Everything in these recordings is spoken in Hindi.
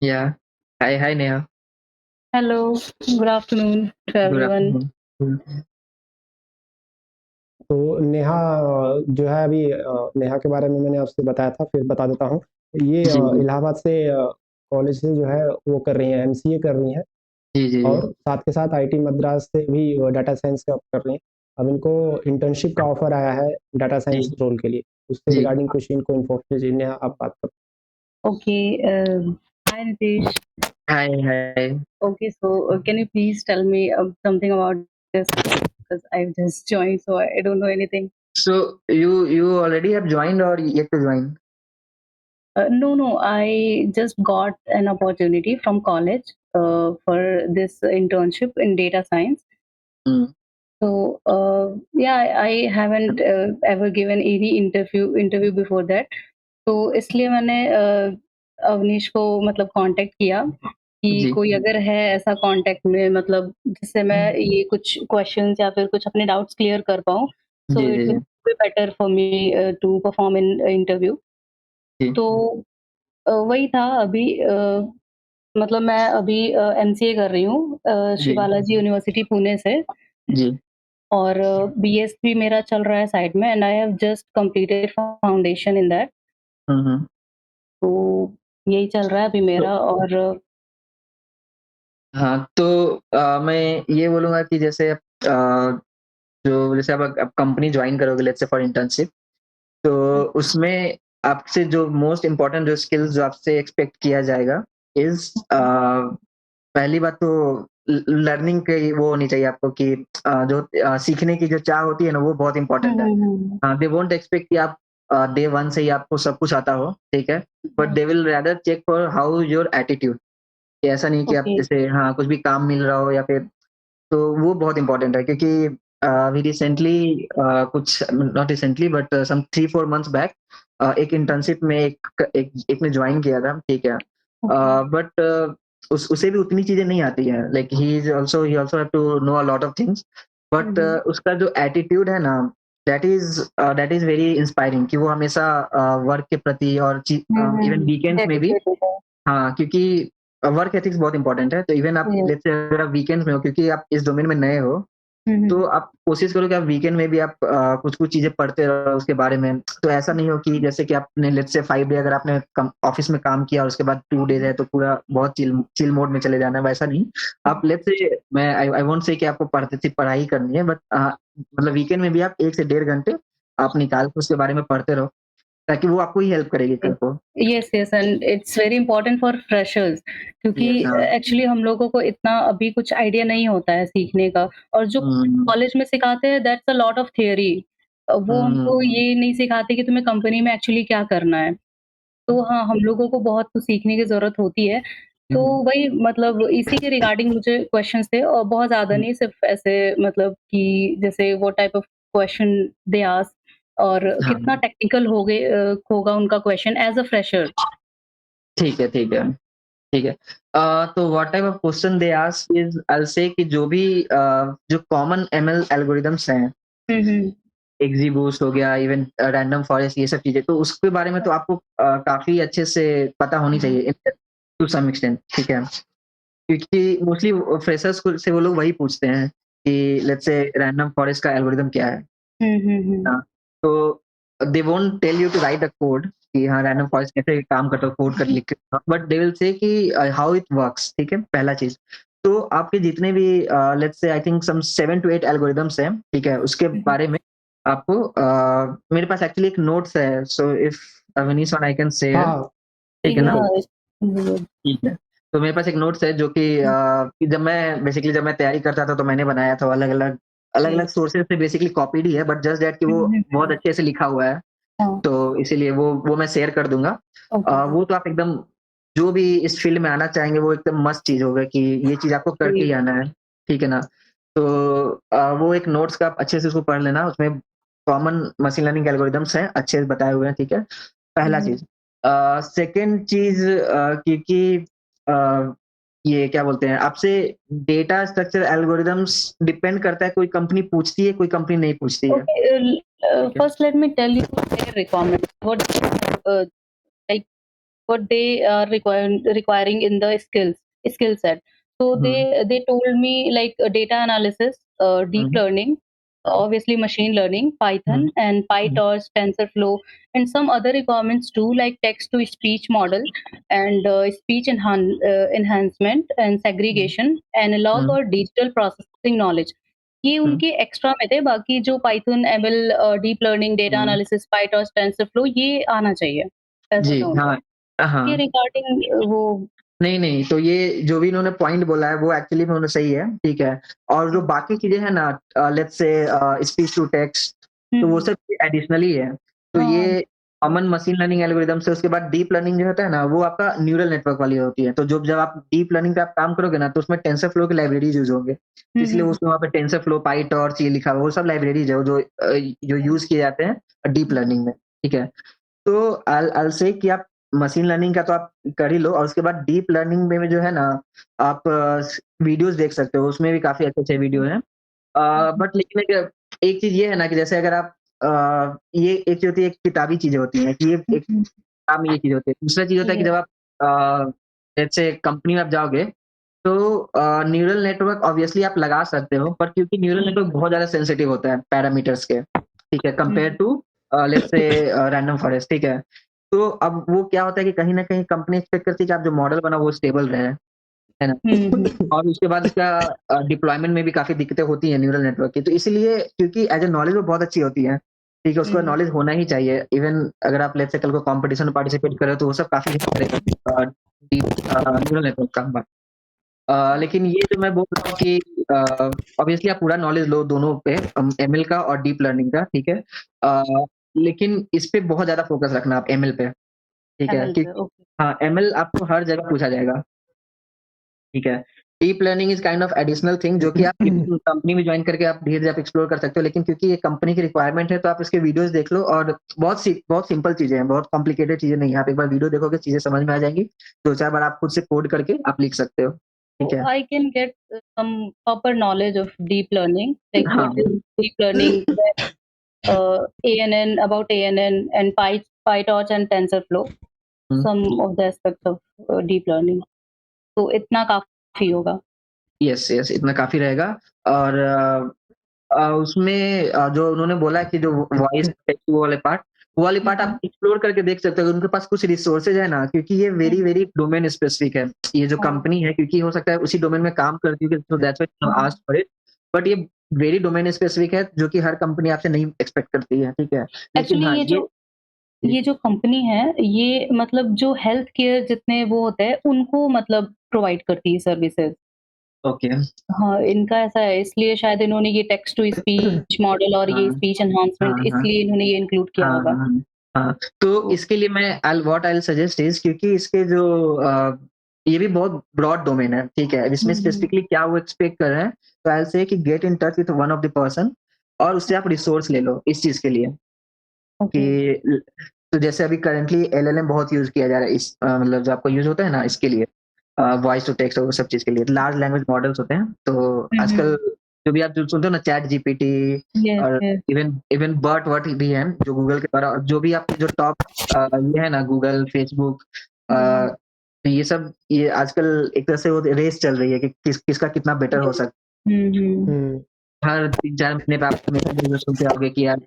Yeah. Hi, Neha. Hello, good afternoon to Good everyone. afternoon. तो नेहा जो है अभी नेहा के बारे में मैंने आपसे बताया था, फिर बता देता हूँ। ये जी, जी। इलाहाबाद से कॉलेज से जो है वो कर रही हैं, एमसीए कर रही हैं जी, जी, जी। और साथ के साथ आईटी मद्रास से भी डाटा साइंस का कर रही हैं। अब इनको इंटर्नशिप का ऑफर आया है डाटा साइंस जी, रोल के लिए, उससे जी। रिगार्डिंग कुछ इनको इन्फॉर्मेशन दीजिए। नेहा, आप बात करो। Okay, hi Nitish. Hi, hi. Okay, so can you please tell me something about this? Because I've just joined, so I don't know anything. So you already have joined or yet to join? No, I just got an opportunity from college for this internship in data science. Hmm. So yeah, I haven't ever given any interview before that. तो इसलिए मैंने अवनीश को मतलब कांटेक्ट किया कि जी। कोई अगर है ऐसा कांटेक्ट में मतलब जिससे मैं ये कुछ क्वेश्चंस या फिर कुछ अपने डाउट्स क्लियर कर पाऊँ, जी, सो इट जी, विल जी। Be better for me to perform in interview. जी, तो वही था अभी मतलब मैं अभी एमसीए कर रही हूँ श्री जी, बालाजी यूनिवर्सिटी पुणे से जी। और बीएससी मेरा चल रहा है साइड में and I have just completed foundation in that. हुँ, हुँ। तो यही चल रहा है अभी तो मेरा और हाँ, तो मैं ये बोलूँगा कि जैसे जो जैसे आप कंपनी जॉइन करोगे लेट्स से फॉर इंटर्नशिप, तो उसमें आपसे जो मोस्ट इम्पोर्टेंट जो स्किल्स जो आपसे एक्सपेक्ट किया जाएगा इज़ पहली बात तो लर्निंग की वो होनी चाहिए आपको कि जो सीखने की जो चाह होती है ना, वो बहुत हुँ, इम्पोर्टेंट है। हुँ, हुँ। दे वोंट एक्सपेक्ट कि आप डे 1 से ही आपको सब कुछ आता हो, ठीक है? But hmm, they will rather check for how is your attitude कि ऐसा नहीं कि आप ओके। जैसे हाँ, कुछ भी काम मिल रहा हो या फिर तो वो बहुत इम्पोर्टेंट है क्योंकि अभी रिसेंटली कुछ not recently but some 3-4 months back एक इंटर्नशिप में एक ने जॉइन किया था, ठीक है? ओके। बट उस उसे भी उतनी चीज़ें नहीं आती हैं, like he also have to know a lot of things हुँ, बट हुँ। उसका जो एटीट्यूड है ना, दैट इज़ वेरी इंस्पायरिंग कि वो हमेशा वर्क के प्रति और हुँ, इवन हुँ। वीकेंड्स में भी डेडिकेटेड है। हाँ, क्योंकि वर्क एथिक्स बहुत इम्पोर्टेंट है, तो इवन आप यस। लेट्स से अगर आप वीकेंड्स में हो क्योंकि आप इस डोमेन में नए हो, हुँ, तो हुँ। आप कोशिश करो कि आप वीकेंड में भी आप कुछ-कुछ चीज़ें पढ़ते रहो उसके बारे में। तो ऐसा नहीं हो कि जैसे कि आपने लेट्स से 5 डे अगर आपने कम ऑफ़िस में काम किया और उसके बाद 2 डेज़ है तो पूरा बहुत चिल चिल मोड में चले जाना है, वैसा नहीं। आप लेट्स से मैं आई वोंट से कि आपको सिर्फ़ पढ़ाई करनी है बट मतलब वीकेंड में भी आप 1 से डेढ़ घंटे आप निकाल के उसके बारे में पढ़ते रहो, ताकि वो आपको ही हेल्प करेगी कल को। Yes, yes and it's very important for freshers क्योंकि यस, हाँ। एक्चुअली हम लोगों को इतना अभी कुछ आइडिया नहीं होता है सीखने का और जो हुँ, कॉलेज में सिखाते हैं that's a lot of theory. वो हुँ, हमको ये नहीं सिखाते कि तुम्हें कंपनी में एक्चुअली क्या करना है। तो हाँ, हम लोगों को बहुत कुछ सीखने की ज़रूरत होती है। तो हुँ, वही मतलब इसी के रिगार्डिंग मुझे क्वेश्चन्स थे और बहुत ज़्यादा हुँ। नहीं सिर्फ़ ऐसे मतलब कि जैसे what type of question they ask और कितना हाँ, टेक्निकल होगा उनका क्वेश्चन एज़ अ फ्रेशर। ठीक है, ठीक है। ठीक है। तो what type of question they ask is I will से कि जो भी जो कॉमन एमएल एल्गोरिदम्स हैं, हुँ, हुँ। XGBoost हो गया, इवन रैंडम फॉरेस्ट ये सब चीज़ें, तो उसके बारे में तो आपको काफ़ी अच्छे से पता होनी चाहिए टू सम एक्सटेंट, ठीक है? क्योंकि मोस्टली फ्रेशर्स को से वो लोग वही पूछते हैं कि लेट्स से रैंडम फॉरेस्ट का एल्गोरिदम क्या है? हुँ, हुँ, हुँ। हाँ, तो they won't tell you to write a code कि हाँ, रैंडम फॉरेस्ट कैसे काम करता है, कोड कर लिख के बट दे विल से कि हाउ इट वर्क्स, ठीक है? पहला चीज़। तो आपके जितने भी let's say I think some 7 to 8 algorithms हैं, ठीक है? उसके हुँ, हुँ। बारे में आपको मेरे पास एक्चुअली एक नोट्स है, सो इफ Manish और आई कैन शेयर, हाँ, ठीक है ना? या गुड। ठीक है। तो मेरे पास एक नोट्स है जो कि जब मैं तैयारी करता था तो मैंने बनाया था जी। अलग-अलग सोर्सेज़ से बेसिकली कॉपीड ही है बट जस्ट दैट कि हुँ, वो हुँ, बहुत हुँ। अच्छे से लिखा हुआ है। हाँ, तो इसीलिए वो मैं शेयर कर दूँगा। ओके। वो तो आप एकदम जो भी इस फ़ील्ड में आना चाहेंगे वो एकदम मस्ट चीज़ होगा कि ये चीज़ आपको करके जी। ही आना है, ठीक है ना? तो वो एक नोट्स का आप अच्छे से उसको पढ़ लेना, उसमें कॉमन मशीन लर्निंग एल्गोरिदम्स हैं, अच्छे से बताए हुए हैं, ठीक है? हुँ, पहला हुँ। चीज़। सेकंड चीज़ क्योंकि ये क्या बोलते हैं, आपसे डेटा स्ट्रक्चर एल्गोरिदम्स डिपेंड करता है, कोई कंपनी पूछती है, कोई कंपनी नहीं पूछती है, Okay, ठीक है? first let me tell you their requirement. What like what they are requiring in the skill set. So they told me like data analysis, deep learning, obviously machine learning, Python, and PyTorch, TensorFlow, and some other requirements too, like text to speech model and speech enhancement and segregation, analog और digital processing knowledge. ये उनके एक्स्ट्रा में थे, बाकी जो Python, ML, deep learning, data analysis, PyTorch, TensorFlow ये आना चाहिए, ऐसा जी, था उनका। हाँ, हाँ। ये रिगार्डिंग वो नहीं, तो ये जो भी इन्होंने पॉइंट बोला है वो एक्चुअली में उन्होंने सही है, ठीक है। और जो बाकी चीज़ें हैं ना let's say speech to text तो वो सब एडिशनली है। तो हाँ, ये कॉमन मशीन लर्निंग एल्गोरिदम से उसके बाद डीप लर्निंग जो होता है ना वो आपका न्यूरल नेटवर्क वाली होती है। तो जब आप डीप लर्निंग पे आप काम करोगे ना तो उसमें टेंसरफ्लो की लाइब्रेरीज़ यूज़ होंगे। इसलिए उसमें वहाँ पे टेंसरफ्लो, पाइटॉर्च ये लिखा हुआ है, वो सब लाइब्रेरीज़ है जो यूज़ किए जाते हैं डीप लर्निंग में, ठीक है। तो आई से कि आप मशीन लर्निंग का तो आप कर ही लो और उसके बाद डीप लर्निंग में जो है ना आप वीडियोस देख सकते हो, उसमें भी काफ़ी अच्छे-अच्छे वीडियो हैं। बट लेकिन एक चीज़ ये है ना कि जैसे अगर आप ये एक चीज़ होती है, एक किताबी चीज़ें होती हैं कि ये एक किताब में ये चीज़ होती है। दूसरा चीज़ होता है कि जब आप लेट्स से कंपनी में आप जाओगे तो न्यूरल नेटवर्क ऑब्वियसली आप लगा सकते हो, पर क्योंकि न्यूरल नेटवर्क बहुत ज़्यादा सेंसिटिव होता है पैरामीटर्स के, ठीक है, compare to let's say random forest, ठीक है। तो अब वो क्या होता है कि कहीं न कहीं कंपनी एक्सपेक्ट करती है कि आप जो मॉडल बनाओ वो स्टेबल रहे, है ना? और उसके बाद इसका डिप्लॉयमेंट में भी काफ़ी दिक्कतें होती हैं न्यूरल नेटवर्क की। तो इसीलिए क्योंकि एज़ अ नॉलेज वो बहुत अच्छी होती है, ठीक है, उसको नॉलेज होना ही चाहिए। इवन अगर आप लेट्स से कल को कॉम्पिटिशन में पार्टिसिपेट कर रहे हो तो वो सब काफ़ी हेल्प करेगा न्यूरल नेटवर्क का। लेकिन ये जो मैं बोल रहा हूँ कि ऑब्वियसली आप पूरा नॉलेज लो दोनों पे एमएल का और डीप लर्निंग का, ठीक है। लेकिन इस पे बहुत ज़्यादा फोकस रखना आप एमएल पे, ठीक है? एमएल पे, क्योंकि ओके। हाँ, एमएल आपको हर जगह पूछा जाएगा, ठीक है? Deep learning is kind of additional thing जो कि आप कंपनी में जॉइन करके आप धीरे-धीरे आप एक्सप्लोर कर सकते हो, लेकिन क्योंकि ये कंपनी की रिक्वायरमेंट है तो आप इसके वीडियोज़ देख लो और बहुत सिंपल चीज़ें हैं, बहुत कॉम्प्लिकेटेड चीज़ें नहीं हैं। आप एक बार वीडियो देखोगे चीज़ें समझ में आ जाएँगी, 2-4 बार आप खुद से कोड करके आप लिख सकते हो, ठीक है? I can get some proper knowledge of deep learning, like हाँ। what is deep learning, ANN, about ANN and PyTorch and TensorFlow, hmm. some of the aspects of deep learning. तो इतना काफ़ी होगा। यस, इतना काफ़ी रहेगा और उसमें जो उन्होंने बोला कि जो वॉइस टेक्स्ट वो वाले पार्ट आप एक्सप्लोर करके देख सकते हो। उनके पास कुछ रिसोर्सेज है ना क्योंकि ये वेरी वेरी डोमेन स्पेसिफिक है। ये जो हाँ। कंपनी है क्योंकि हो सकता है उसी डोमेन में काम करती है so that's why I asked for it. But ये वेरी डोमेन स्पेसिफिक है जो कि हर कंपनी आपसे नहीं एक्सपेक्ट करती है, ठीक है? लेकिन एक्चुअली हाँ, ये जो कंपनी है, ये मतलब जो हेल्थ केयर जितने वो होते हैं, उनको मतलब प्रोवाइड करती है सर्विसेज़। ओके। हाँ, इनका ऐसा है, इसलिए शायद इन्होंने ये टेक्स्ट टू स्पीच मॉडल और ये हाँ, स्पीच एनहांसमेंट हाँ। इसलिए इन्होंने ये इंक्लूड किया हाँ, होगा। हाँ, हाँ। तो इसके लिए मैं आई विल सजेस्ट इज़ क्योंकि इसके जो ये भी बहुत ब्रॉड डोमेन है, ठीक है? इसमें स्पेसिफिकली क्या वो एक्सपेक्ट कर रहे हैं, तो आई विल से कि get in touch with one of the person और उससे आप रिसोर्स ले लो इस चीज़ के लिए ओके। कि तो जैसे अभी करंटली एलएलएम बहुत यूज़ किया जा रहा है मतलब जो आपका यूज़ होता है ना इसके लिए वॉइस टू टेक्स्ट और वो सब चीज़ के लिए। लार्ज लैंग्वेज मॉडल्स होते हैं, तो आजकल जो भी आप जो सुनते हो ना चैट जीपीटी यस, और यस। इवन इवन बर्ट वर्ट भी हैं जो गूगल के द्वारा जो भी आपके जो टॉप ये है ना गूगल, फेसबुक तो ये आजकल एक तरह से वो रेस चल रही है कि किसका कितना बेटर हो सकता हुँ, हुँ। हुँ। है। हर 3-4 महीने पे आप हमेशा सुनते होंगे कि यार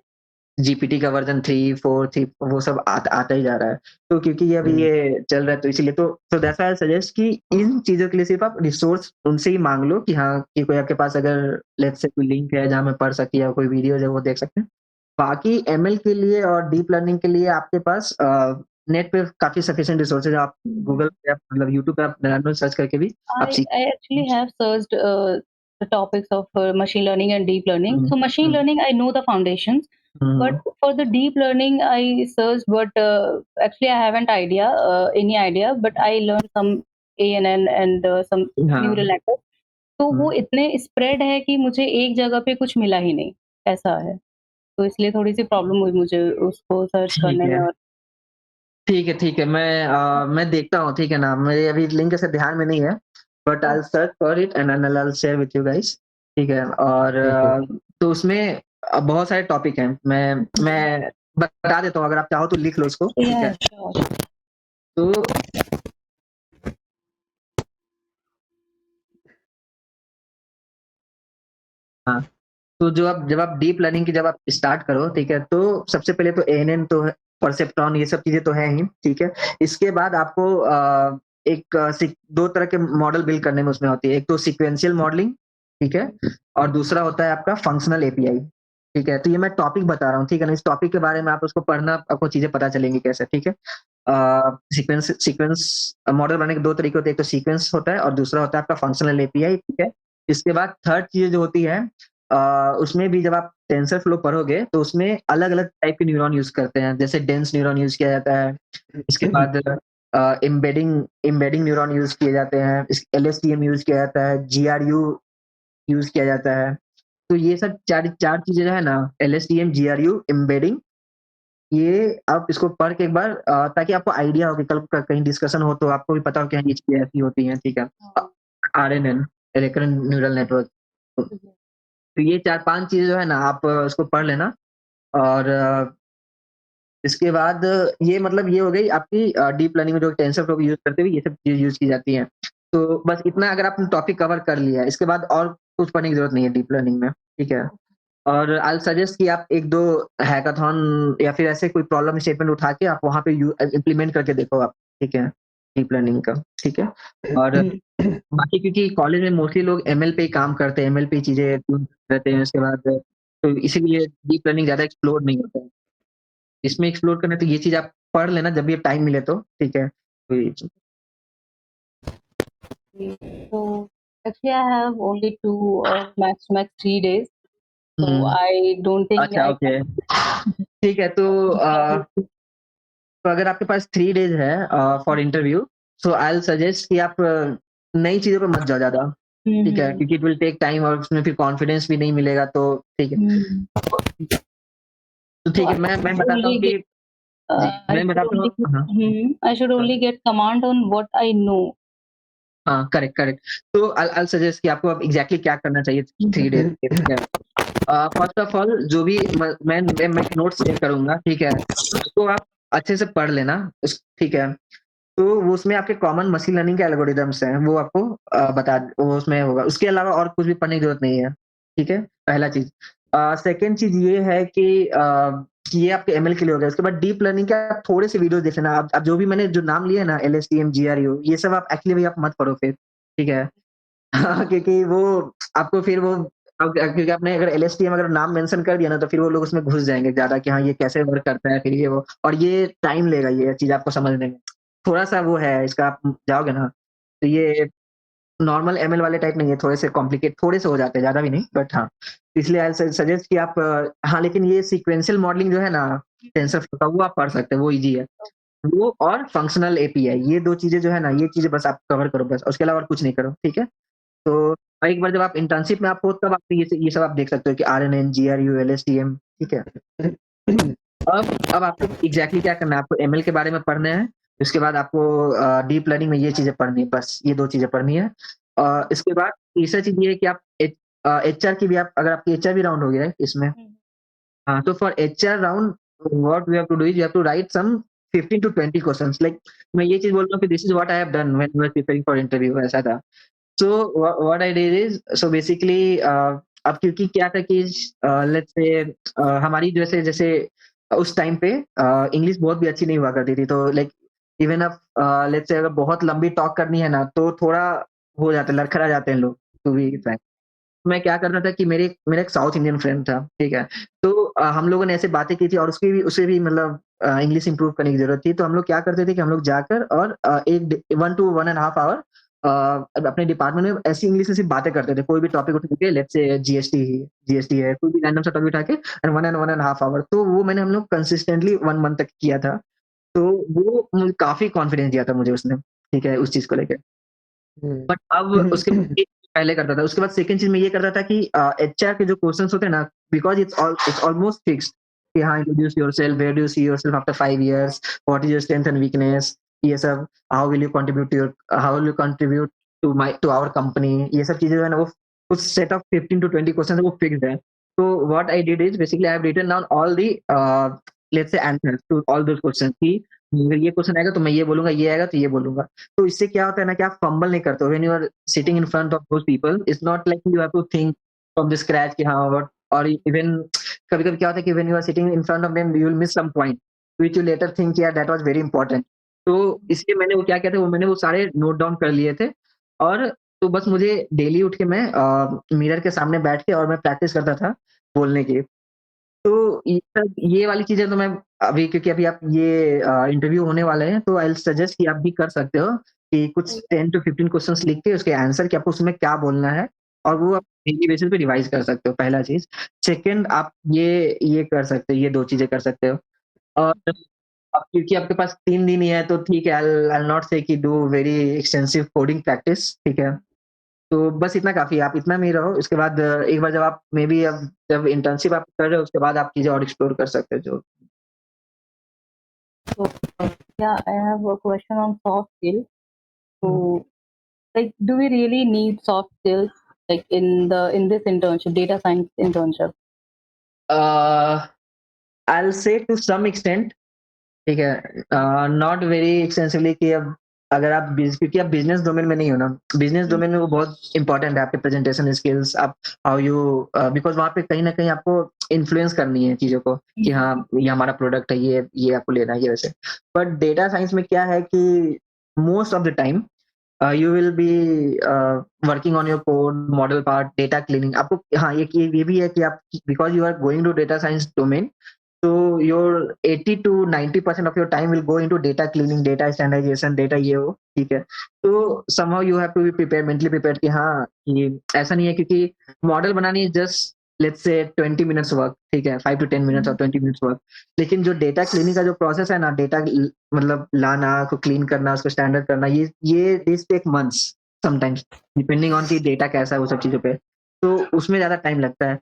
जीपीटी का वर्ज़न 3, 4 थी वो सब आता ही जा रहा है। तो क्योंकि ये अभी हुँ। ये चल रहा है तो इसीलिए तो दैट्स व्हाई आई सजेस्ट कि इन चीज़ों के लिए सिर्फ़ आप रिसोर्स उनसे ही माँग लो कि हाँ, कि कोई आपके पास अगर लेट्स से कोई लिंक है जहाँ मैं पढ़ सके या कोई वीडियोज़ है वो देख सकते हैं। बाकी एमएल के लिए और डीप लर्निंग के लिए आपके पास नेट पे काफ़ी सफिशिएंट रिसोर्सेज़ आप गूगल पे आप मतलब यूट्यूब पे आप रैंडम सर्च करके भी आप सीख I actually have searched the topics of machine learning and deep learning. Hmm, So machine hmm, learning, I know the foundations, but hmm, for the deep learning, I searched, but actually I haven't any idea, but I learned some ANN and some हाँ, neural network. तो वो हुँ, इतने स्प्रेड है कि मुझे एक जगह पे कुछ मिला ही नहीं, ऐसा है। तो इसलिए थोड़ी-सी प्रॉब्लम हुई मुझे उसको सर्च ठीक करने में है। और ठीक है। मैं देखता हूँ, ठीक है ना? मेरे अभी लिंक ऐसे ध्यान में नहीं है, but I will search for it and then I will share with you guys, ठीक है? और ओके। तो उसमें बहुत सारे टॉपिक हैं। मैं बता देता हूँ, अगर आप चाहो तो लिख लो उसको, ठीक या है? श्योर। तो हाँ, तो जब आप डीप लर्निंग की जब आप स्टार्ट करो, ठीक है, तो सबसे पहले तो एएनएन तो है, परसेप्ट्रॉन ये सब चीजें तो है ही, ठीक है। इसके बाद आपको दो तरह के मॉडल बिल्ड करने में उसमें होती है। एक तो सीक्वेंशियल मॉडलिंग, ठीक है, और दूसरा होता है आपका फंक्शनल एपीआई, ठीक है। तो ये मैं टॉपिक बता रहा हूँ, ठीक है ना। इस टॉपिक के बारे में आप उसको पढ़ना, आपको चीजें पता चलेंगी कैसे, ठीक है। सीक्वेंस मॉडल बनाने के दो तरीके होते हैं, एक तो सीक्वेंस होता है और दूसरा होता है आपका फंक्शनल एपीआई, ठीक है। इसके बाद थर्ड चीज जो होती है, उसमें भी जब आप टेंसर फ्लो पढ़ोगे तो उसमें अलग अलग टाइप के न्यूरॉन यूज करते हैं, जैसे डेंस न्यूरॉन यूज किया जाता है। इसके बाद एम्बेडिंग न्यूरॉन यूज किए जाते हैं, एलएसटीएम यूज किया जाता है, जीआरयू यूज किया जाता है। तो ये सब चार चार चीजें जो है ना, एलएसटीएम, जीआरयू, एम्बेडिंग, ये आप इसको पढ़ के एक बार, ताकि आपको आइडिया हो कि कल कहीं डिस्कशन हो तो आपको भी पता हो कि हाँ, ये चीजें ऐसी होती हैं, ठीक है। RNN, recurrent neural network. तो ये 4-5 चीज़ें जो है ना, आप इसको पढ़ लेना। और इसके बाद ये मतलब ये हो गई आपकी डीप लर्निंग में जो टेंसरफ्लो यूज़ करते हुए ये सब चीज़ यूज़ की जाती हैं। तो बस इतना अगर आपने टॉपिक कवर कर लिया है, इसके बाद और कुछ पढ़ने की ज़रूरत नहीं है डीप लर्निंग में, ठीक है। और आई विल सजेस्ट कि आप 1-2 हैकाथॉन या फिर ऐसे कोई प्रॉब्लम स्टेटमेंट उठा के आप वहाँ पे इम्प्लीमेंट करके देखो आप, ठीक है, डीप लर्निंग का, ठीक है। और बाकी क्योंकि कॉलेज में मोस्टली लोग एमएल पे ही काम करते हैं, एमएल पे ही चीज़ें रहते हैं, उसके बाद तो इसीलिए डीप लर्निंग ज़्यादा एक्सप्लोर नहीं होता है। इसमें एक्सप्लोर करना है तो ये चीज़ आप पढ़ लेना जब भी टाइम मिले तो, ठीक है। तो ये चीज़ So actually, I have only 2 max 3 days. So I don't think अच्छा, I ओके। ठीक है, तो अगर आपके पास 3 डेज़ है for interview, so I will suggest कि आप नई चीज़ों पे मत जाओ ज़्यादा, ठीक है, क्योंकि इट विल टेक टाइम और उसमें फिर कॉन्फिडेंस भी नहीं मिलेगा, तो ठीक है। तो ठीक है, मैं बताता हूँ कि जी, मैं बताता हूँ। हाँ, I should only get command on what I know. हाँ, करेक्ट, करेक्ट। तो आई सजेस्ट कि आपको अब एग्ज़ैक्टली क्या करना चाहिए 3 डेज़ के, ठीक है। फर्स्ट ऑफ ऑल जो भी मैं नोट्स शेयर करूँगा, ठीक है, उसको आप अच्छे से पढ़ लेना, ठीक है। तो वो उसमें आपके कॉमन मशीन लर्निंग के एल्गोरिदम्स हैं, वो आपको वो उसमें होगा। उसके अलावा और कुछ भी पढ़ने की ज़रूरत नहीं है, ठीक है, पहला चीज़। सेकंड चीज़ ये है कि ये आपके एमएल के लिए हो गया। उसके बाद डीप लर्निंग के आप थोड़े से वीडियोज़ देख लेना। आप जो भी मैंने जो नाम लिए ना, एलएसटीएम, जीआरयू, ये सब आप एक्चुअली भई आप मत पढ़ो फिर, ठीक है। हाँ, क्योंकि वो आपको फिर वो क्योंकि आपने अगर एलएसटीएम अगर नाम मेंशन कर दिया ना, तो फिर वो लोग उसमें घुस जाएँगे ज़्यादा कि हाँ, ये कैसे वर्क करता है, फिर ये वो, और ये टाइम लेगा ये चीज़ आपको समझने में। थोड़ा-सा वो है इसका, आप जाओगे ना, तो ये नॉर्मल एमएल वाले टाइप नहीं है, थोड़े से कॉम्प्लिकेट थोड़े से हो जाते हैं, ज़्यादा भी नहीं, बट हाँ। इसलिए आई सजेस्ट कि आप हाँ, लेकिन ये सीक्वेंशियल मॉडलिंग जो है ना, टेंसरफ्लो का, वो आप पढ़ सकते हैं, वो ईज़ी है। वो और फंक्शनल एपीआई, ये 2 चीज़ें जो है ना, ये चीज़ें बस आप कवर करो बस, उसके अलावा और कुछ नहीं करो, ठीक है? तो एक बार जब आप इंटर्नशिप में आप हो, तब आप ये सब आप देख सकते हो कि आरएनएन, जीआरयू, एलएसटीएम, ठीक है? अब आपको एग्ज़ैक्टली क्या करना है, आपको एमएल के बारे में पढ़ना है, उसके बाद आपको डीप लर्निंग में ये चीज़ें पढ़नी है, बस ये 2 चीज़ें पढ़नी है। इसके बाद तीसरा चीज़ ये है कि आप एचआर की भी, आप अगर आपकी एचआर भी राउंड होगी राइट इसमें? हाँ, तो for HR round what we have to do is you have to write some 15 to 20 questions, like मैं ये चीज़ बोल रहा हूँ कि this is what I have done when I was preparing for interview, ऐसा था। So what I did is, so basically अब क्योंकि क्या था कि लेट्स से हमारी जैसे जैसे उस टाइम पे इंग्लिश बहुत भी अच्छी नहीं हुआ करती थी, तो लाइक इवन अब लेट्स से अगर बहुत लंबी टॉक करनी है ना, तो थोड़ा हो जाता है, लड़खड़ा जाते हैं लोग, टू बी फ्रैंक। मैं क्या करता था कि मेरा एक साउथ इंडियन फ्रेंड था, ठीक है? तो हम लोगों ने ऐसे बातें की थी और उसकी भी उसे भी मतलब इंग्लिश इम्प्रूव करने की ज़रूरत थी। तो हम लोग क्या करते थे कि हम लोग जाकर और 1 टू 1 एंड हाफ आवर अपने डिपार्टमेंट में ऐसी इंग्लिश में सिर्फ बातें करते थे। कोई भी टॉपिक उठा के, लेट्स से जीएसटी है, कोई भी रैंडम सा टॉपिक उठा के, एंड 1 एंड हाफ आवर। तो वो मैंने हम लोग कंसिस्टेंटली 1 मंथ तक किया था। तो वो मुझे काफ़ी कॉन्फिडेंस दिया था मुझे उसने, ठीक है? उस चीज़ को लेके। बट अब उसके एक पहले करता था, उसके बाद सेकंड चीज़ मैं ये करता था कि एचआर के जो क्वेश्चन्स होते हैं ना, बिकॉज़ इट्स ऑलमोस्ट फिक्स्ड कि हाँ, introduce yourself, where do you see yourself after 5 years, what is your strength and weakness, ये सब, how will you contribute to our company, ये सब चीज़ें जो है ना, वो उस सेट ऑफ 15 टू 20 क्वेश्चन है, वो फिक्स्ड है। तो what I did is basically I have written down all the let's say answer to all those question कि अगर ये क्वेश्चन आएगा तो मैं ये बोलूंगा, ये आएगा तो ये बोलूंगा। तो इससे क्या होता है ना कि आप फंबल नहीं करते हो when you are sitting in front of those people. It's not like you have to think from the scratch कि हाँ व्हाट, और इवन कभी-कभी क्या होता है कि when you are sitting in front of them you will miss some point which you later think यार दैट वाज वेरी इंपॉर्टेंट। तो इसलिए मैंने वो क्या किया था, वो मैंने वो सारे नोट डाउन कर लिए थे। और तो बस मुझे डेली उठ के मैं मिरर के सामने बैठ के और मैं प्रैक्टिस करता था बोलने की। तो ये वाली चीज़ें तो मैं अभी, क्योंकि अभी आप ये इंटरव्यू होने वाले हैं, तो आई विल सजेस्ट कि आप भी कर सकते हो कि कुछ 10 टू 15 क्वेश्चंस लिख के उसके आंसर कि आपको उसमें क्या बोलना है, और वो आप डेली बेसिस पे रिवाइज़ कर सकते हो, पहला चीज़। सेकंड, आप ये कर सकते हो, ये 2 चीज़ें कर सकते हो। और अब क्योंकि आपके पास 3 दिन ही है तो ठीक है, आई विल नॉट से कि do very extensive coding practice, ठीक है? तो बस इतना काफ़ी है, आप इतना में ही रहो। इसके बाद एक बार जब आप मे बी अब जब इंटर्नशिप आप कर रहे हो, उसके बाद आप चीज़ें और एक्सप्लोर कर सकते हो जो। So, yeah, I have a question on soft skills. So, like, do we really need soft skills like in this internship, data science internship? I will say to some extent, ठीक है? नॉट वेरी एक्सटेंसिवली कि अब अगर आप क्योंकि आप बिज़नेस डोमेन में नहीं हो ना, बिज़नेस डोमेन में वो बहुत इम्पोर्टेंट है, आपके प्रेज़ेंटेशन स्किल्स, आप हाउ यू बिकॉज़ वहाँ पे कहीं न कहीं आपको इन्फ्लुएंस करनी है चीज़ों को कि हाँ, ये हमारा प्रोडक्ट है, ये आपको लेना है, ये वैसे। बट डेटा साइंस में क्या है कि most of the time you will be working on your code, model part, data cleaning। आपको हाँ, ये भी है कि आप because you are going to data science domain, so your 80 to 90% of your time will go into data cleaning, data standardization, data ये वो, ठीक है? तो somehow you have to be prepared, mentally prepared कि हाँ, ये ऐसा नहीं है क्योंकि मॉडल बनानी just let's say 20 minutes work, ठीक है? 5 to 10 minutes और 20 minutes वर्क। लेकिन जो डेटा क्लीनिंग का जो प्रोसेस है ना, डेटा मतलब लाना, उसको क्लीन करना, उसको स्टैंडर्ड करना, ये this take months sometimes, depending on कि डेटा कैसा है वो सब चीज़ों पे। तो उसमें ज़्यादा टाइम लगता है।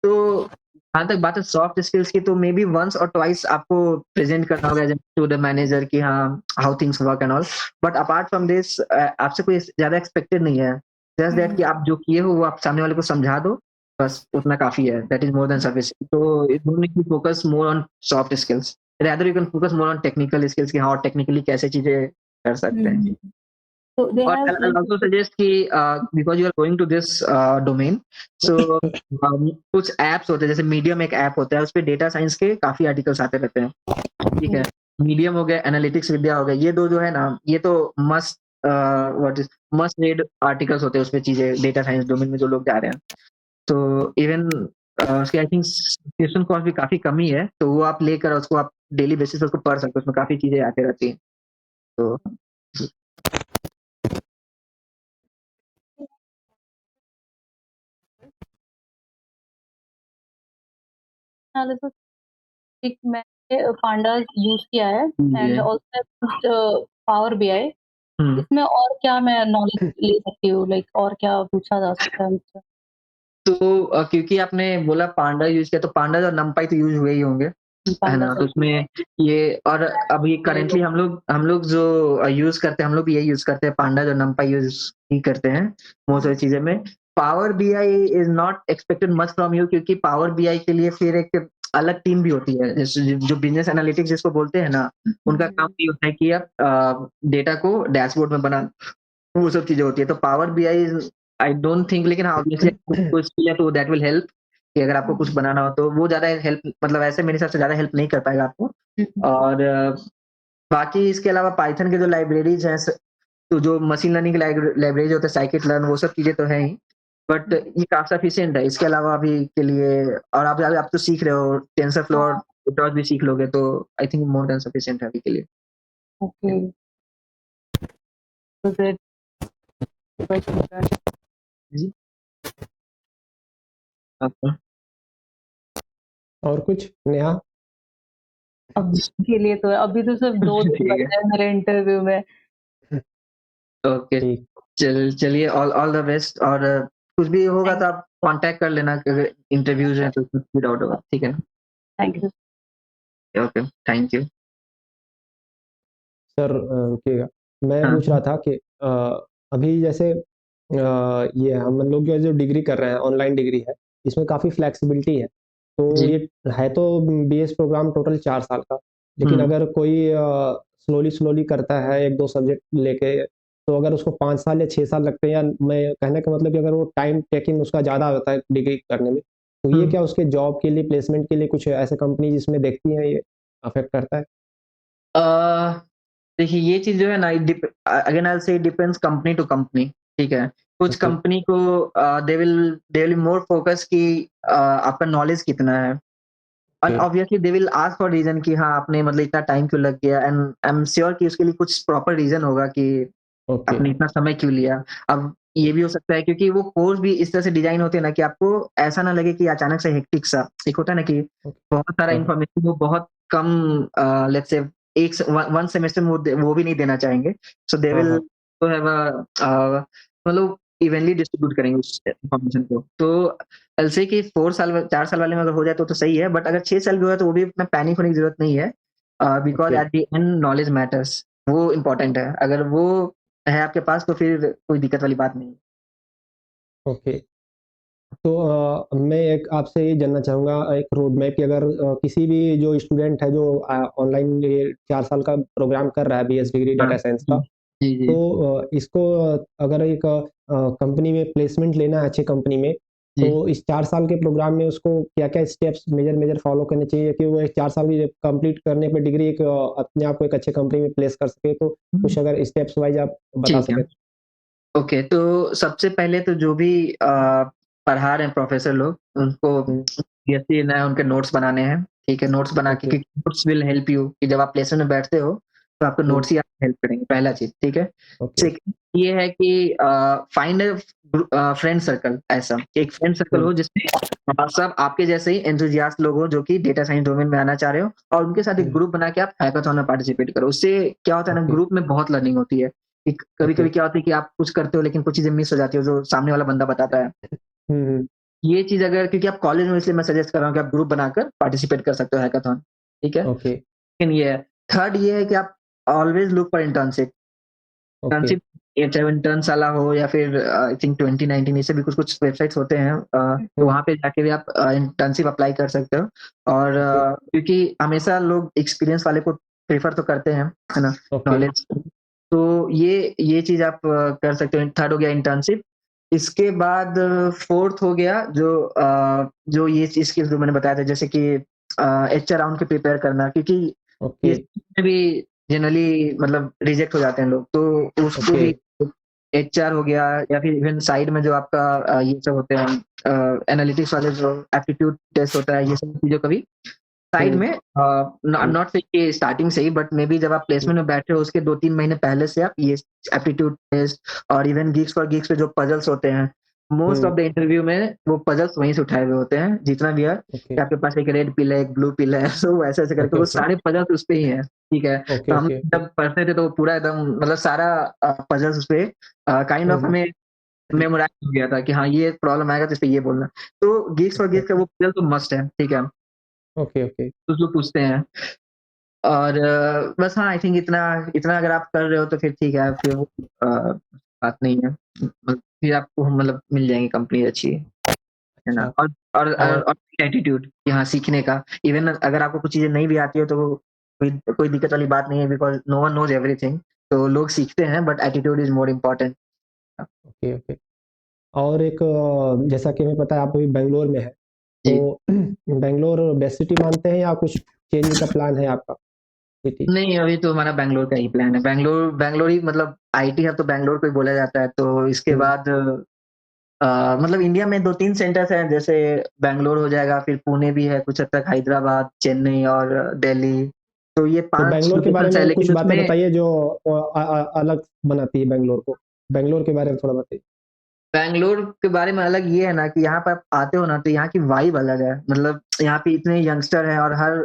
तो जहाँ तक बात है सॉफ्ट स्किल्स की, तो मे बी वन्स और ट्वाइस आपको प्रेज़ेंट करना होगा टू द मैनेजर कि हाँ, how things work and all. But apart from this आपसे कोई ज़्यादा एक्सपेक्टेड नहीं है। जस्ट दैट कि आप जो किए हो वो आप सामने वाले को समझा दो, बस उतना काफ़ी है। That is more than sufficient. तो you don't need to focus more on soft skills. Rather you can focus more on technical skills कि हाँ, और टेक्निकली कैसे चीज़ें कर सकते हैं। जी। So they और have I'll also suggest कि because you are going to this domain, so कुछ ऐप्स होते हैं, जैसे मीडियम एक ऐप होता है, उसपे डेटा साइंस के काफ़ी आर्टिकल्स आते रहते हैं, ठीक है? मीडियम हो गया, एनालिटिक्स विद्या हो गया, ये 2 जो है ना, ये तो must what is must read articles होते हैं उसपे, चीज़ें डेटा साइंस डोमेन में जो लोग जा रहे हैं। तो इवन उसकी आई थिंक सब्सक्रिप्शन कॉस्ट भी काफ़ी कम ही है, तो वो आप लेकर उसको आप डेली बेसिस पे उसको पढ़ सकते हो, उसमें काफ़ी चीज़ें आती रहती हैं। तो analysis एक मैंने pandas यूज़ किया है एंड ऑल्सो पावर बीआई। हुँ। इसमें और क्या मैं नॉलेज ले सकती हूँ, लाइक और क्या पूछा जा सकता है मुझसे? तो क्योंकि आपने बोला पांडा यूज़ किया, तो पांडास और नमपाई तो यूज़ हुए ही होंगे, है ना? pandas तो उसमें ये, और अभी करंटली हम लोग जो यूज़ करते हैं, हम लोग भी यही यूज़ करते हैं, पांडास और नमपाई यूज़ ही करते हैं बहुत सारी चीज़ें में। Power BI is not expected much from you, क्योंकि पावर बीआई के लिए फिर एक अलग टीम भी होती है। जैसे जो बिज़नेस एनालिटिक्स जिसको बोलते हैं ना, उनका काम ये होता है कि आप डेटा को डैशबोर्ड में वो सब चीज़ें होती है। तो power BI is I don't think, लेकिन हाँ, ऑब्वियसली कोई स्किल है तो दैट विल हेल्प कि अगर आपको कुछ बनाना हो तो वो ज़्यादा हेल्प, मतलब ऐसे मेरे हिसाब से ज़्यादा हेल्प नहीं कर पाएगा आपको। और बाकी इसके अलावा पाइथन के जो लाइब्रेरीज़ हैं, तो जो मशीन लर्निंग की लाइब्रेरीज़ होते हैं, साइकिट-लर्न, वो सब चीज़ें तो हैं ही। बट ये काफ़ी सफिशिएंट है। इसके अलावा अभी के लिए, और आप तो सीख रहे हो टेंसरफ्लो और PyTorch भी सीख लोगे, तो I think more than sufficient है अभी के लिए। ओके, तो ग्रेट। जी। आपका? और कुछ नेहा? अभी के लिए तो अभी तो सिर्फ 2 दिन ठीक बचे है। हैं मेरे इंटरव्यू में। ओके। ठीक। चलिए, ऑल ऑल द बेस्ट, और कुछ भी होगा तो आप कॉन्टैक्ट कर लेना, अगर इंटरव्यूज़ हैं तो कुछ भी डाउट होगा, ठीक है ना? Thank you. Okay, thank you. Sir रुकिएगा, मैं हाँ। पूछ रहा था कि अभी जैसे ये हम लोग जो डिग्री कर रहे हैं, ऑनलाइन डिग्री है, इसमें काफ़ी फ्लेक्सिबिलिटी है। तो जी। ये है तो बीएस प्रोग्राम टोटल 4 साल का, लेकिन अगर कोई स्लोली करता है 1-2 सब्जेक्ट लेके, तो अगर उसको 5 साल या 6 साल लगते हैं, या मैं कहने का मतलब कि अगर वो टाइम टेकिंग उसका ज़्यादा होता है डिग्री करने में, तो ये हुँ। क्या उसके जॉब के लिए, प्लेसमेंट के लिए कुछ ऐसे कंपनी जिसमें देखती हैं ये अफ़ेक्ट करता है? अ, देखिए ये चीज़ जो है ना again I will say it depends company to company, ठीक है? कुछ ओके, कंपनी को दे विल मोर फोकस कि आपका नॉलेज कितना है। And okay, obviously they will ask for reason कि हाँ, आपने मतलब इतना टाइम क्यों लग गया एंड आई एम श्योर कि उसके लिए कुछ प्रॉपर रीज़न होगा कि ओके, आपने इतना समय क्यों लिया? अब ये भी हो सकता है क्योंकि वो कोर्स भी इस तरह से डिज़ाइन होते हैं ना कि आपको ऐसा ना लगे कि अचानक से हेक्टिक सा एक होता है ना कि ओके। बहुत सारा हाँ, हाँ। इन्फॉर्मेशन वो बहुत कम लेट्स से एक स वन वन सेमेस्टर में वो भी नहीं देना चाहेंगे। सो दे हाँ, विल हाँ। टू हैव मतलब इवनली डिस्ट्रीब्यूट करेंगे उस इन्फॉर्मेशन को। तो आई से कि 4 साल वाले में अगर हो जाए तो सही है, बट अगर 6 साल भी हुआ तो वो भी इतना पैनिक होने की ज़रूरत नहीं है। Because okay, at the end knowledge matters, वो इम्पोर्टेंट है। अगर वो है आपके पास तो फिर कोई दिक्कत वाली बात नहीं है। ओके। तो मैं एक आपसे ये जानना चाहूँगा एक रोड मैप कि अगर किसी भी जो स्टूडेंट है जो ऑनलाइन ये 4 साल का प्रोग्राम कर रहा है बीएस डिग्री हाँ, डाटा साइंस जी। का, जी, तो जी। इसको अगर एक कंपनी में प्लेसमेंट लेना है अच्छी कंपनी में, जी। तो इस 4 साल के प्रोग्राम में उसको क्या-क्या स्टेप्स मेजर फॉलो करने चाहिए कि वो 4 साल की कंप्लीट करने पे डिग्री एक अपने आप को एक अच्छे कंपनी में प्लेस कर सके? तो हुँ, कुछ अगर स्टेप्स वाइज़ आप बता ठीक है। सकें? ओके, तो सबसे पहले तो जो भी पढ़ा रहे हैं प्रोफ़ेसर लोग, उनको हुँ, ऑब्वियसली ना उनके नोट्स बनाने हैं, ठीक है? नोट्स बना के ओके, क्योंकि नोट्स विल हेल्प यू कि जब आप प्लेसमेंट में बैठते हो, तो आपको हुँ, नोट्स ही आपको हेल्प करेंगे, पहला चीज़, ठीक है? ओके, सेकंड ये है कि फाइंड फ्रेंड सर्कल ऐसा, एक फ्रेंड सर्कल हुँ, हो जिसमें सब आपके जैसे ही एंथुसियास्ट लोग हो जो कि डेटा साइंस डोमेन में आना चाह रहे हो और उनके साथ एक हुँ, ग्रुप बना के आप हैकाथॉन में पार्टिसिपेट करो। उससे क्या होता है ना ओके, ग्रुप में बहुत लर्निंग होती है। कि ओके, कभी-कभी क्या होता है कि आप कुछ करते हो लेकिन कुछ चीज़ें मिस हो जाती है जो सामने वाला बंदा बताता है। हुँ, हुँ, ये चीज़ अगर क्योंकि आप कॉलेज में इसलिए मैं सजेस्ट कर रहा हूँ कि आप ग्रुप बनाकर पार्टिसिपेट कर सकते हो हैकाथॉन, ठीक है? ओके, सेकंड ये है। थर्ड ये है कि आप always look for internship. Okay, internship ये चाहे वो इंटर्नशाला हो या फिर आई थिंक 2019 ऐसे भी कुछ-कुछ वेबसाइट्स होते हैं तो हुँ, वहाँ पे जाके भी आप इंटर्नशिप अप्लाई कर सकते हो और ओके, क्योंकि हमेशा लोग एक्सपीरियंस वाले को प्रेफ़र तो करते हैं, है ना? ओके, नॉलेज तो ये चीज़ आप कर सकते हो। थर्ड हो गया इंटर्नशिप। इसके बाद फोर्थ हो गया जो ये स्किल्स जो मैंने बताया था जैसे कि एचआर राउंड के प्रिपेयर करना क्योंकि ओके, ये भी जनरली मतलब रिजेक्ट हो जाते हैं लोग, तो उसको ओके, भी एचआर हो गया या फिर इवन साइड में जो आपका ये सब होते हैं एनालिटिक्स वाले जो एप्टीट्यूड टेस्ट होता है, ये सब चीज़ों का भी साइड हुँ, में I am hmm, not saying कि स्टार्टिंग से ही बट मे बी जब आप हुँ, प्लेसमेंट में बैठे हो उसके 2-3 महीने पहले से आप ये एप्टीट्यूड टेस्ट और इवन गीक्स फॉर गीक्स पे जो पजल्स होते हैं, most hmm, of the interview में वो पजल्स वहीं से उठाए हुए होते हैं, जितना भी है ओके, कि आपके पास एक रेड पिल है, एक ब्लू पिल है, सो ऐसे-ऐसे करके ओके, वो ओके, सारे पजल्स उस पे ही हैं, ठीक है? ओके, तो हम ओके, ओके, जब पढ़ते थे तो पूरा एकदम मतलब सारा पजल्स उस पे काइंड हुँ, ऑफ हुँ, हमें मेमोराइज़ हो गया था कि हाँ, ये प्रॉब्लम आएगा तो इस पे ये बोलना। तो गीक्स फॉर गीक्स का वो पजल तो मस्ट है, ठीक है? ओके, ओके, तो जो पूछते हैं और बस हाँ, आई थिंक इतना इतना अगर आप कर रहे हो तो फिर ठीक है, फिर वो बात नहीं है। फिर आपको मतलब मिल जाएँगी कंपनी अच्छी, है ना? अच्छा और एटीट्यूड कि हाँ, सीखने का इवन अगर आपको कुछ चीज़ें नहीं भी आती है तो कोई कोई दिक्कत वाली बात नहीं है because no one knows everything तो लोग सीखते हैं but attitude is more important. Okay, okay. और एक जैसा कि हमें पता है आप अभी बैंगलोर में हैं, जी। तो बैंगलोर बेस्ट सिटी मानते हैं या कुछ चेंज का प्लान है आपका सिटी? नहीं, अभी तो हमारा बैंगलोर का ही प्लान है। बैंगलोर ही मतलब आईटी हब तो बैंगलोर को ही बोला जाता है, तो इसके हुँ, बाद मतलब इंडिया में 2-3 सेंटर्स हैं, जैसे बैंगलोर हो जाएगा, फिर पुणे भी है, कुछ हद तक हैदराबाद, चेन्नई और दिल्ली। तो ये तो 5 बैंगलोर के बारे लोकेशंस हैं, में कुछ लेकिन बातें उसमें बताइए जो अलग बनाती है बैंगलोर को। बैंगलोर के बारे में थोड़ा बताइए। बैंगलोर के बारे में अलग ये है ना कि यहाँ पे आप आते हो ना, तो यहाँ की वाइब अलग है। मतलब यहाँ पे इतने यंगस्टर हैं और हर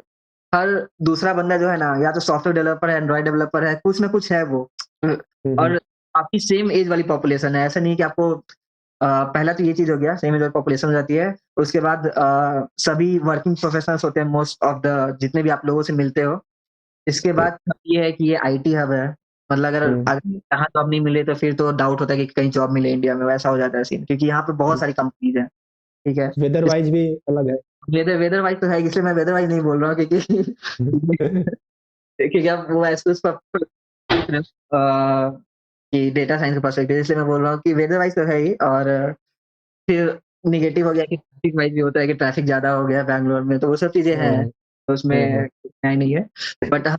हर दूसरा बंदा जो है ना, या तो सॉफ्टवेयर डेवलपर है, एंड्रॉयड डेवलपर है, कुछ ना कुछ है वो। हुँ, हुँ, और काफ़ी सेम एज वाली पॉपुलेशन है, ऐसा नहीं है कि आपको पहला तो ये चीज़ हो गया, सेम एज वाली पॉपुलेशन हो जाती है। उसके बाद सभी वर्किंग प्रोफेशनल्स होते हैं मोस्ट ऑफ द जितने भी आप लोगों से मिलते हो। इसके ओके। बाद ये है कि ये आईटी हब है। मतलब अगर हुँ, अगर यहाँ जॉब नहीं मिले तो फिर तो डाउट होता है कि कहीं जॉब मिले इंडिया में, वैसा हो जाता है सीन। क्योंकि यहाँ पे बहुत हुँ। सारी कंपनीज़ हैं, ठीक है? वेदर इस वाइज़ भी अलग है। वेदर वाइज तो है, इसलिए मैं वेदर वाइज नहीं बोल रहा हूँ क्योंकि अब वो ऐसे उस पर कि डेटा साइंस का पर्सपेक्टिव, इसलिए मैं बोल रहा हूँ कि वेदर वाइज तो है ही। और फिर नेगेटिव हो गया कि ट्रैफिक वाइज भी होता है कि ट्रैफिक ज़्यादा हो गया बैंगलोर में, तो वो सब चीज़ें हैं, तो उसमें कुछ नहीं है। बट हाँ,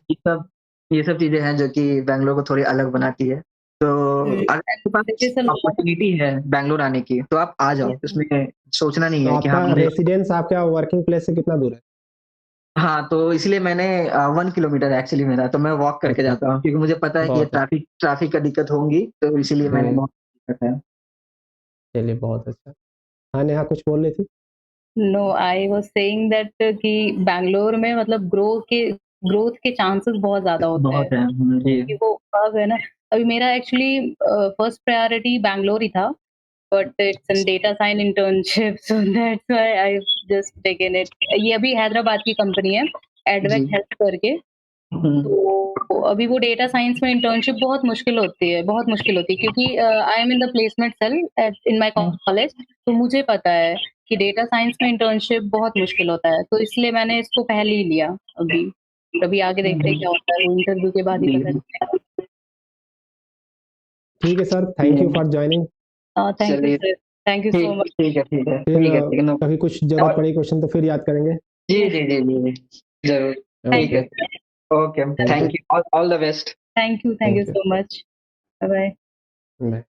ये सब चीज़ें हैं जो कि बैंगलोर को थोड़ी अलग बनाती है। तो अगर आपके It is a pass lot. Opportunity है बैंगलोर आने की, तो आप आ जाओ, Yes. उसमें सोचना नहीं तो है कि हाँ आपका मुझे। रेसिडेंस आपका वर्किंग प्लेस से कितना दूर है? हाँ, तो इसलिए मैंने 1 किलोमीटर एक्चुअली मेरा, तो मैं वॉक करके अच्छा, जाता हूँ क्योंकि मुझे पता है कि ये बहुत अच्छा। ट्रैफिक का दिक्कत होंगी, तो इसीलिए मैंने हुँ, वॉक रखा है। चलिए बहुत अच्छा। हाँ, नेहा कुछ बोल रही थी? No, I was saying that कि बैंगलोर में मतलब ग्रोथ के चांसेस बहुत ज़्यादा होते हैं। बहुत है। जी। क्योंकि वो अब है ना, अभी मेरा एक्चुअली फर्स्ट प्रायोरिटी बैंगलोर ही था, but it's an data science internship so that's why I just taken it. ये अभी हैदराबाद की कंपनी है, एडवेक जी। हेल्थ करके। हुँ। तो अभी वो डेटा साइंस में इंटर्नशिप बहुत मुश्किल होती है, बहुत मुश्किल होती है क्योंकि I am in the placement cell at in my college, तो मुझे पता है कि डेटा साइंस में इंटर्नशिप बहुत मुश्किल होता है, तो इसलिए मैंने इसको पहले ही लिया अभी। अभी आगे देखते हैं क्या होता है, वो इंटरव्यू के बाद ही जी। पता चलेगा। ठीक है sir, thank you for joining. Thank you चलिए, sir, thank you so much. ठीक है, ठीक है, फिर ठीक है, ठीक है, नो। कभी कुछ ज़रूरत और पड़ी क्वेश्चन तो फिर याद करेंगे। जी, जी, जी, जी, जी, ज़रूर। ठीक थैंक ओके, है, you, okay, thank you, thank you, all the best. Thank you thank you. So much. Bye bye. Bye.